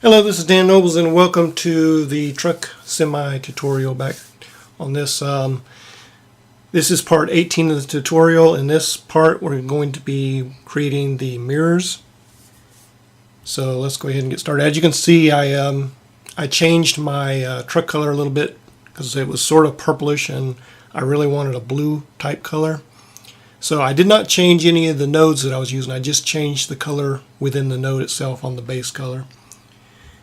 Hello, this is Dan Nobles and welcome to the truck semi tutorial back on this. This is part 18 of the tutorial. In this part we're going to be creating the mirrors. So let's go ahead and get started. As you can see, I changed my truck color a little bit because it was sort of purplish and I really wanted a blue type color. So I did not change any of the nodes that I was using. I just changed the color within the node itself on the base color.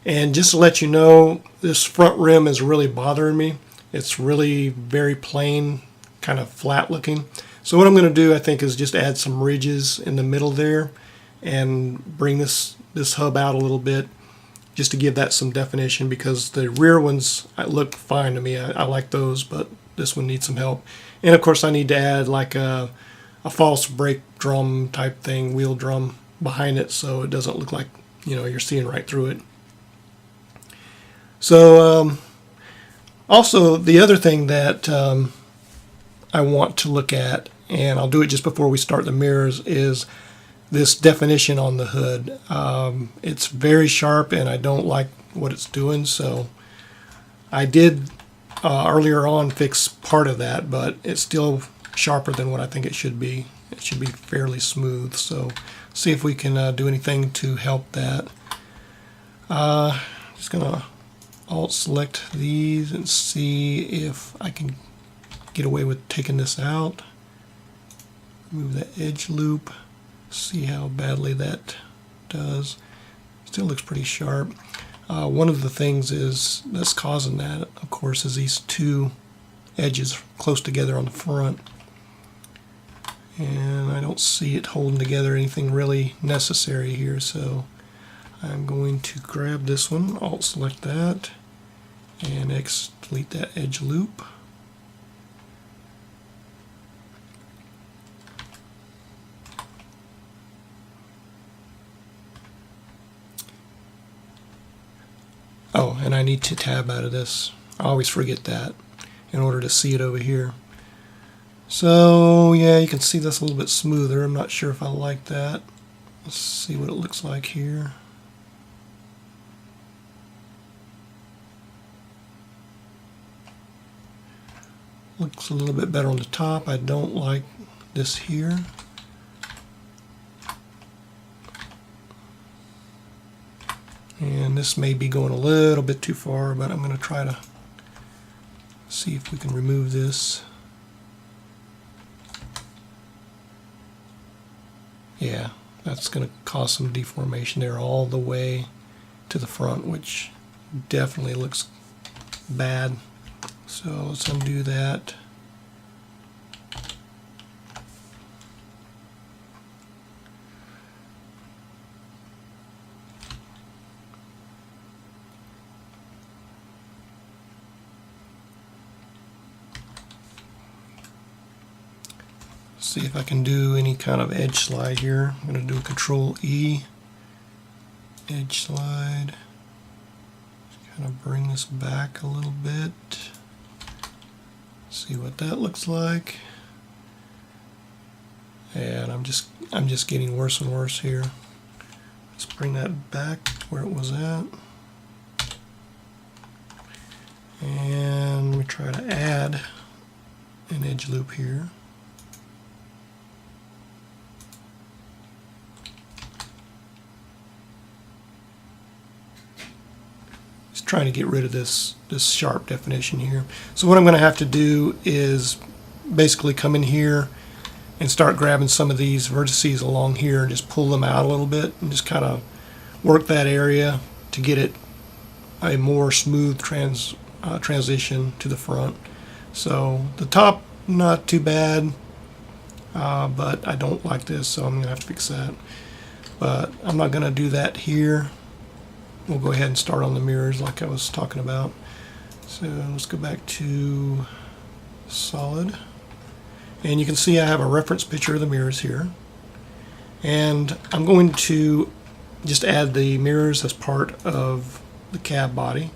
And just to let you know, this front rim is really bothering me. It's really very plain, kind of flat looking. So what I'm going to do, I think, is just add some ridges in the middle there and bring this hub out a little bit just to give that some definition, because the rear ones look fine to me. I like those, but this one needs some help. And of course I need to add like a false brake drum type thing, wheel drum behind it, so it doesn't look like, you know, you're seeing right through it. So also the other thing that I want to look at, and I'll do it just before we start the mirrors, is this definition on the hood. It's very sharp and I don't like what it's doing, so I did earlier on fix part of that, but it's still sharper than what I think it should be. It should be fairly smooth, so see if we can do anything to help that. Just gonna Alt select these and see if I can get away with taking this out. Move that edge loop, see how badly that does. Still looks pretty sharp. One of the things that's causing that, of course, is these two edges close together on the front. And I don't see it holding together anything really necessary here, so I'm going to grab this one, Alt select that, and X delete that edge loop. Oh, and I need to tab out of this. I always forget that in order to see it over here. So yeah, you can see this a little bit smoother. I'm not sure if I like that. Let's see what it looks like here. Looks a little bit better on the top. I don't like this here. And this may be going a little bit too far, but I'm going to try to see if we can remove this. Yeah, that's going to cause some deformation there all the way to the front, which definitely looks bad. So let's undo that. See if I can do any kind of edge slide here. I'm going to do a Control E, edge slide. Kind of bring this back a little bit. See what that looks like. And I'm just getting worse and worse here. Let's bring that back where it was at. And we try to add an edge loop here. Trying to get rid of this sharp definition here. So what I'm going to have to do is basically come in here and start grabbing some of these vertices along here and just pull them out a little bit and just kind of work that area to get it a more smooth transition to the front. So the top, not too bad, but I don't like this, so I'm going to have to fix that. But I'm not going to do that here. We'll go ahead and start on the mirrors like I was talking about. So let's go back to solid. And you can see I have a reference picture of the mirrors here. And I'm going to just add the mirrors as part of the cab body.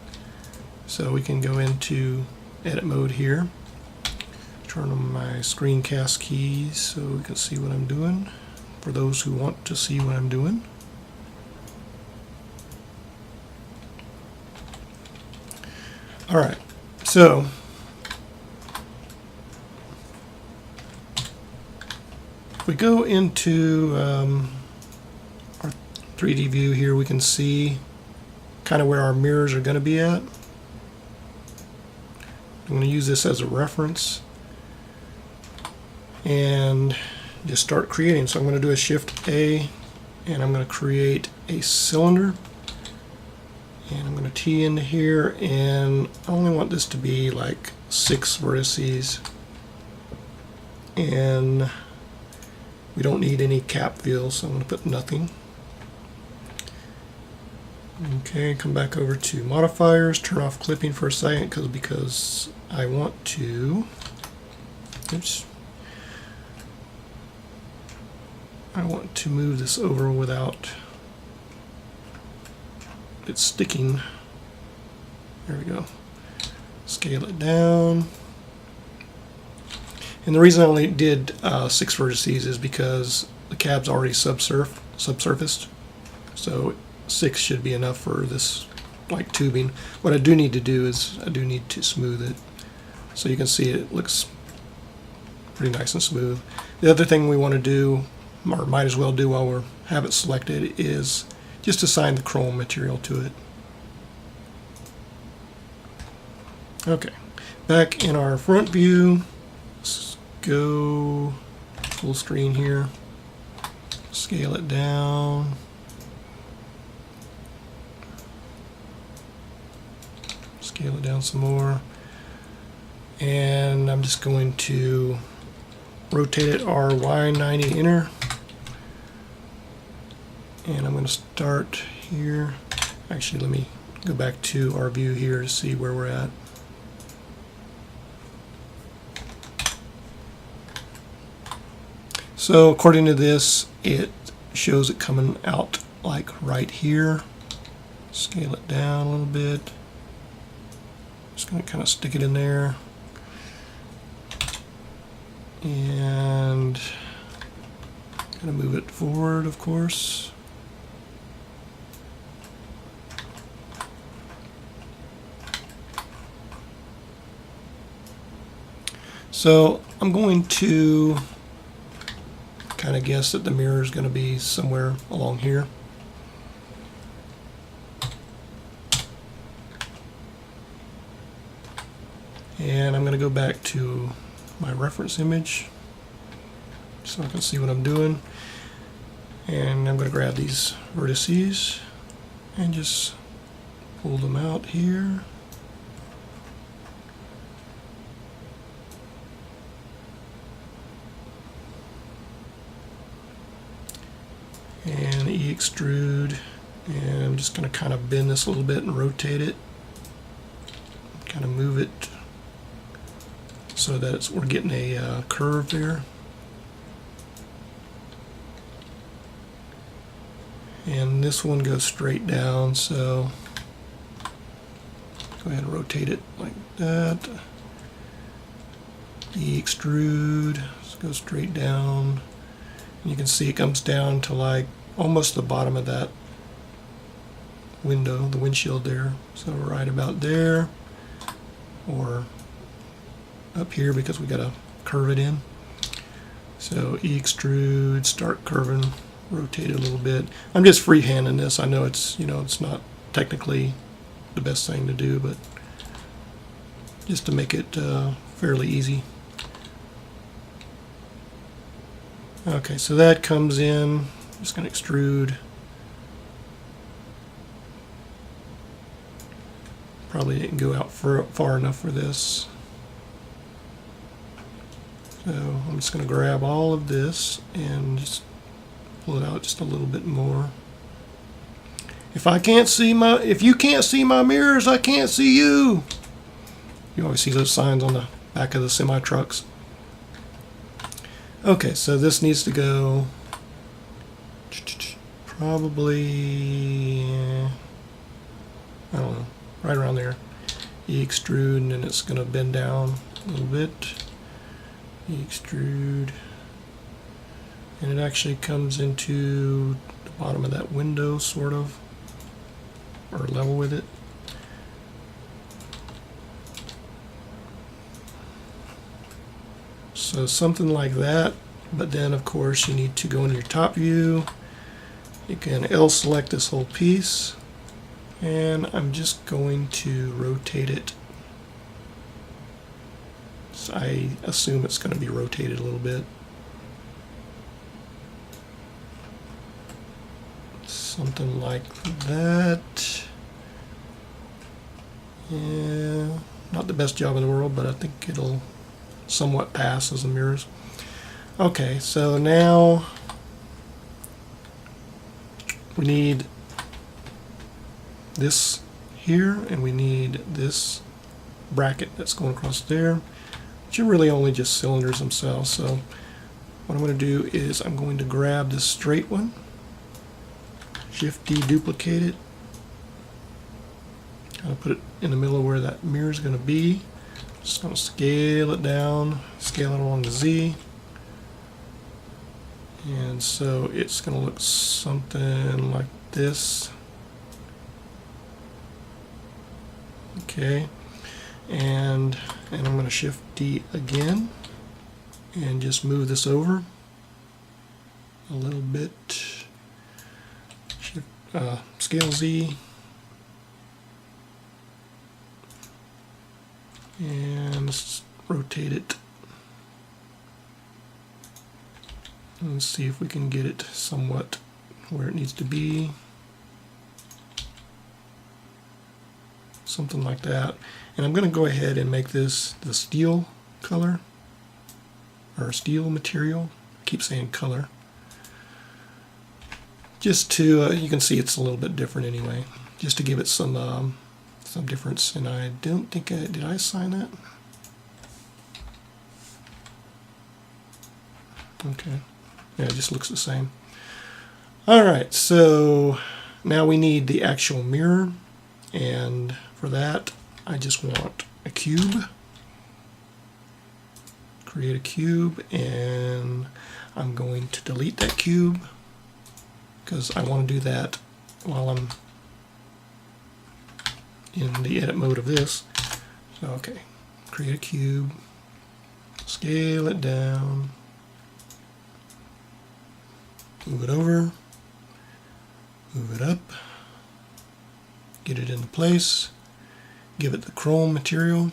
So we can go into edit mode here. Turn on my screencast keys so we can see what I'm doing, for those who want to see what I'm doing. All right, so if we go into our 3D view here, we can see kind of where our mirrors are going to be at. I'm going to use this as a reference and just start creating. So I'm going to do a Shift A and I'm going to create a cylinder. And I'm going to tee into here, and I only want this to be like 6 vertices. And we don't need any cap fill, so I'm going to put nothing. Okay, come back over to modifiers, turn off clipping for a second because I want to, oops, I want to move this over without it's sticking. There we go. Scale it down. And the reason I only did 6 vertices is because the cab's already subsurfaced. So 6 should be enough for this like tubing. What I do need to do is I do need to smooth it. So you can see it looks pretty nice and smooth. The other thing we want to do, or might as well do while we have it selected, is just assign the chrome material to it. Okay, back in our front view, let's go full screen here, scale it down, scale it down some more, and I'm just going to rotate it RY90 enter. And I'm going to start here. Actually, let me go back to our view here to see where we're at. So according to this, it shows it coming out like right here. Scale it down a little bit. Just going to kind of stick it in there. And kind of move it forward, of course. So I'm going to kind of guess that the mirror is going to be somewhere along here. And I'm going to go back to my reference image so I can see what I'm doing. And I'm going to grab these vertices and just pull them out here. And extrude, and I'm just going to kind of bend this a little bit and rotate it, kind of move it so that we're getting a curve there. And this one goes straight down, so go ahead and rotate it like that. Extrude, let's go straight down. You can see it comes down to like almost the bottom of that window, the windshield there. So right about there, or up here because we got to curve it in. So extrude, start curving, rotate it a little bit. I'm just freehanding this. I know it's, you know, it's not technically the best thing to do, but just to make it fairly easy. Okay, so that comes in. I'm just going to extrude. Probably didn't go out far enough for this. So I'm just going to grab all of this and just pull it out just a little bit more. If you can't see my mirrors, I can't see you. You always see those signs on the back of the semi trucks. Okay, so this needs to go probably, I don't know, right around there. Extrude, and then it's going to bend down a little bit. Extrude, and it actually comes into the bottom of that window, sort of, or level with it. So something like that, but then of course you need to go into your top view. You can L select this whole piece, and I'm just going to rotate it. So I assume it's going to be rotated a little bit. Something like that. Yeah, not the best job in the world, but I think it'll somewhat pass as the mirrors. Okay, so now we need this here, and we need this bracket that's going across there, which are really only just cylinders themselves. So what I'm going to do is I'm going to grab this straight one, Shift D, duplicate it, kind of put it in the middle of where that mirror is going to be. Just going to scale it down, scale it along the Z, and so it's going to look something like this. Okay, and I'm going to Shift D again and just move this over a little bit. Shift, scale Z, and let's rotate it and see if we can get it somewhat where it needs to be. Something like that. And I'm going to go ahead and make this the steel color, or steel material. I keep saying color. Just to, you can see it's a little bit different anyway, just to give it some difference. And I don't think did I assign that? Okay. Yeah, it just looks the same. Alright, so now we need the actual mirror, and for that I just want a cube. Create a cube, and I'm going to delete that cube because I want to do that while I'm in the edit mode of this. So okay, create a cube, scale it down, move it over, move it up, get it into place, give it the chrome material,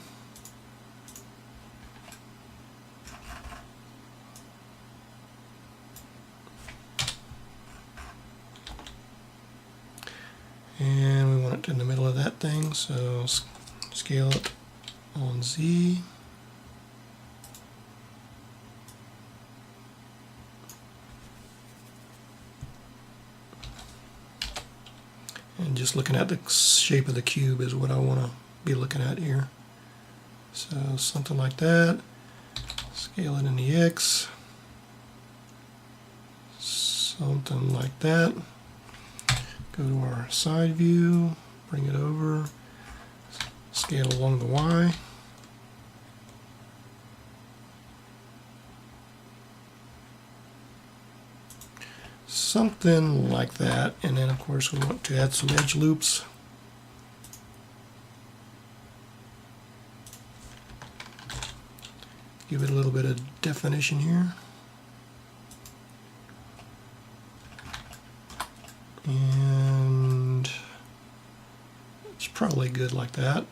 and we want it in the middle of that thing, so scale it on Z. And just looking at the shape of the cube is what I want to be looking at here. So something like that. Scale it in the X. Something like that. Go to our side view, bring it over, scale along the Y. Something like that, and then of course we want to add some edge loops. Give it a little bit of definition here. And it's probably good like that.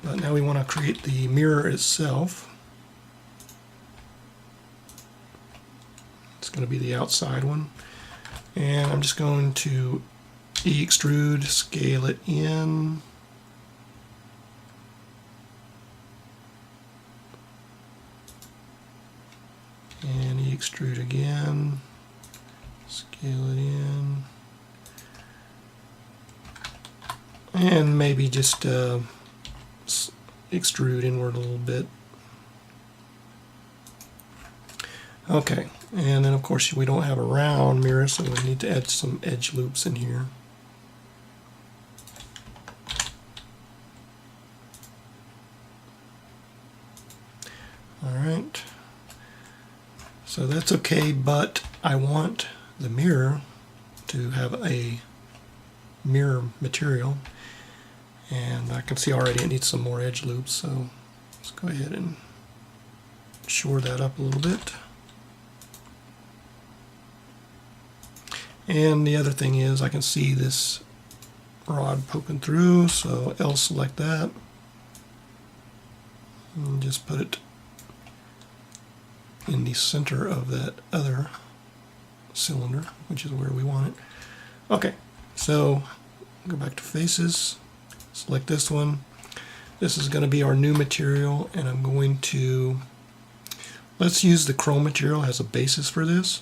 But now we want to create the mirror itself. It's going to be the outside one. And I'm just going to extrude, scale it in. And extrude again. Scale it in. And maybe just extrude inward a little bit. Okay, and then of course we don't have a round mirror, so we need to add some edge loops in here. Alright, so that's okay, but I want the mirror to have a mirror material, and I can see already it needs some more edge loops, so let's go ahead and shore that up a little bit. And the other thing is I can see this rod poking through, so I'll select that and just put it in the center of that other cylinder, which is where we want it. Okay, so go back to faces, select this one. This is going to be our new material, and I'm going to, let's use the chrome material as a basis for this.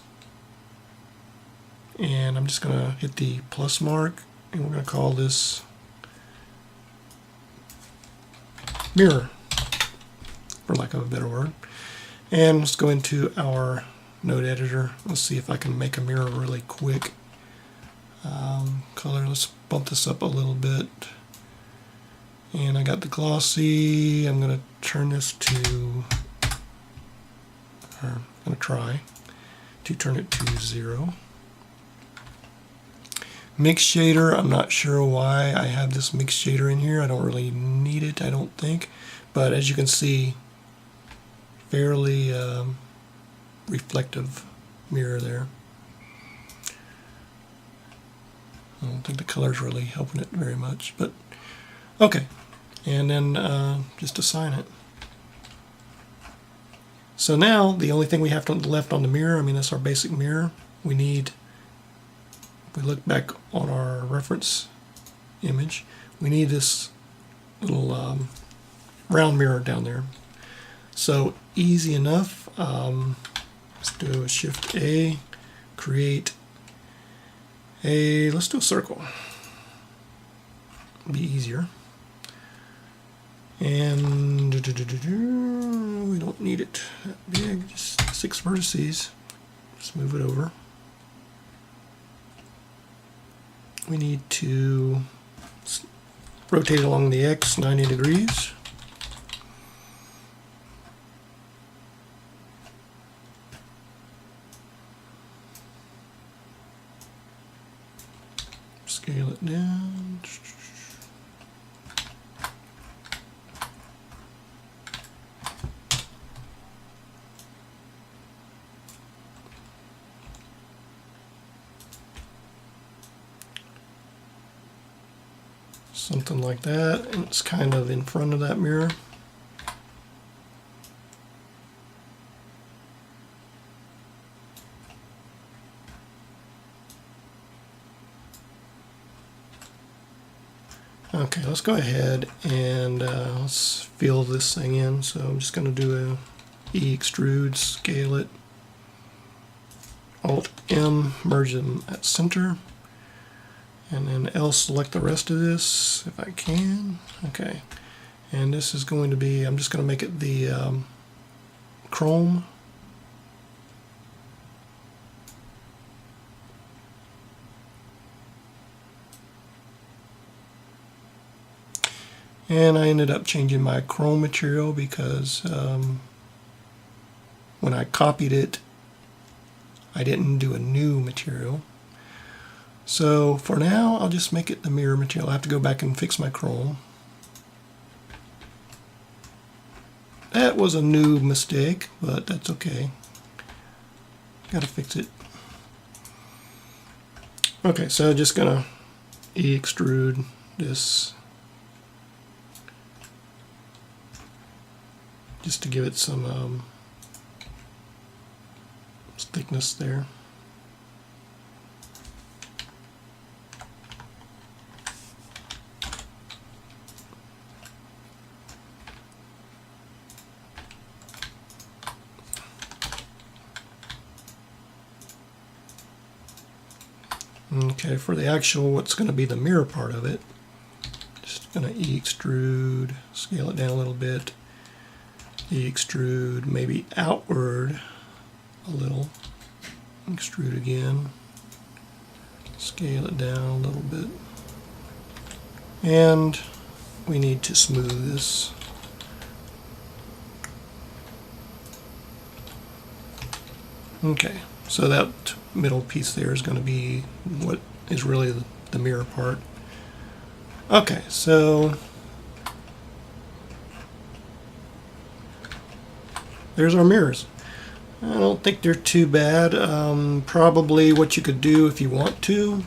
And I'm just going to hit the plus mark, and we're going to call this mirror, for lack of a better word. And let's go into our node editor. Let's see if I can make a mirror really quick. Color, let's bump this up a little bit. And I got the glossy. I'm going to turn this to, or I'm going to try to turn it to 0. Mix shader, I'm not sure why I have this mix shader in here. I don't really need it, I don't think. But as you can see, fairly reflective mirror there. I don't think the color's really helping it very much, but okay. And then just assign it. So now the only thing we have left on the mirror, I mean that's our basic mirror. We need, if we look back on our reference image, we need this little round mirror down there. So easy enough. Let's do a Shift A, create a, let's do a circle. Be easier. And we don't need it that big, just 6 vertices. Just move it over. We need to rotate it along the X 90 degrees. Scale it down. Something like that, and it's kind of in front of that mirror. Okay, let's go ahead and let's fill this thing in. So I'm just going to do a E extrude, scale it, Alt M, merge them at center, and then L select the rest of this if I can. Okay, and this is going to be, I'm just going to make it the chrome. And I ended up changing my chrome material because when I copied it, I didn't do a new material. So for now, I'll just make it the mirror material. I have to go back and fix my chrome. That was a new mistake, but that's okay. Gotta fix it. Okay, so just gonna E-extrude this just to give it some thickness there. Okay, for the actual, what's going to be the mirror part of it, just going to E-extrude, scale it down a little bit, E-extrude maybe outward a little, extrude again, scale it down a little bit, and we need to smooth this. Okay, so that middle piece there is going to be what is really the mirror part. Okay, so there's our mirrors. I don't think they're too bad. Probably what you could do if you want to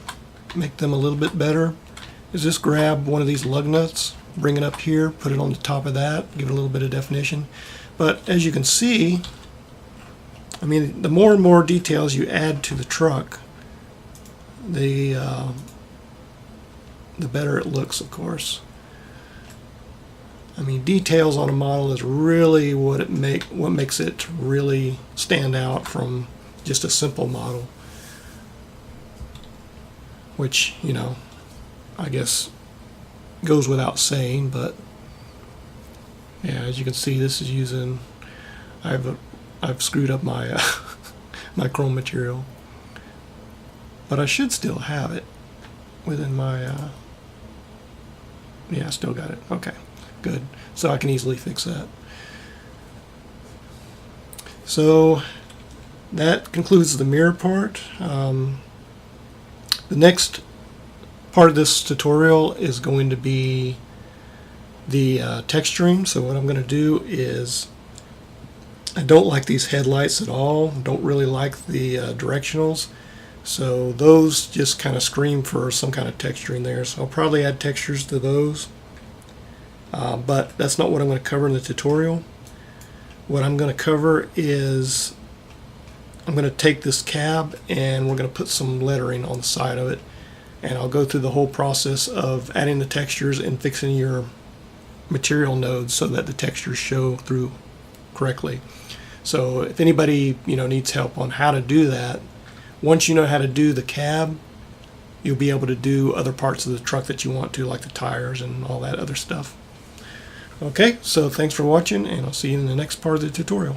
make them a little bit better is just grab one of these lug nuts, bring it up here, put it on the top of that, give it a little bit of definition. But as you can see, I mean, the more and more details you add to the truck, the better it looks, of course. I mean, details on a model is really what makes it really stand out from just a simple model. Which, you know, I guess goes without saying, but yeah, as you can see, this is using, I've screwed up my my chrome material, but I should still have it within my yeah, I still got it. Okay, good. So I can easily fix that. So that concludes the mirror part. The next part of this tutorial is going to be the texturing. So what I'm going to do is, I don't like these headlights at all. Don't really like the directionals. So those just kind of scream for some kind of texturing there. So I'll probably add textures to those. But that's not what I'm going to cover in the tutorial. What I'm going to cover is, I'm going to take this cab and we're going to put some lettering on the side of it. And I'll go through the whole process of adding the textures and fixing your material nodes so that the textures show through correctly. So if anybody, you know, needs help on how to do that, once you know how to do the cab, you'll be able to do other parts of the truck that you want to, like the tires and all that other stuff. Okay, so thanks for watching, and I'll see you in the next part of the tutorial.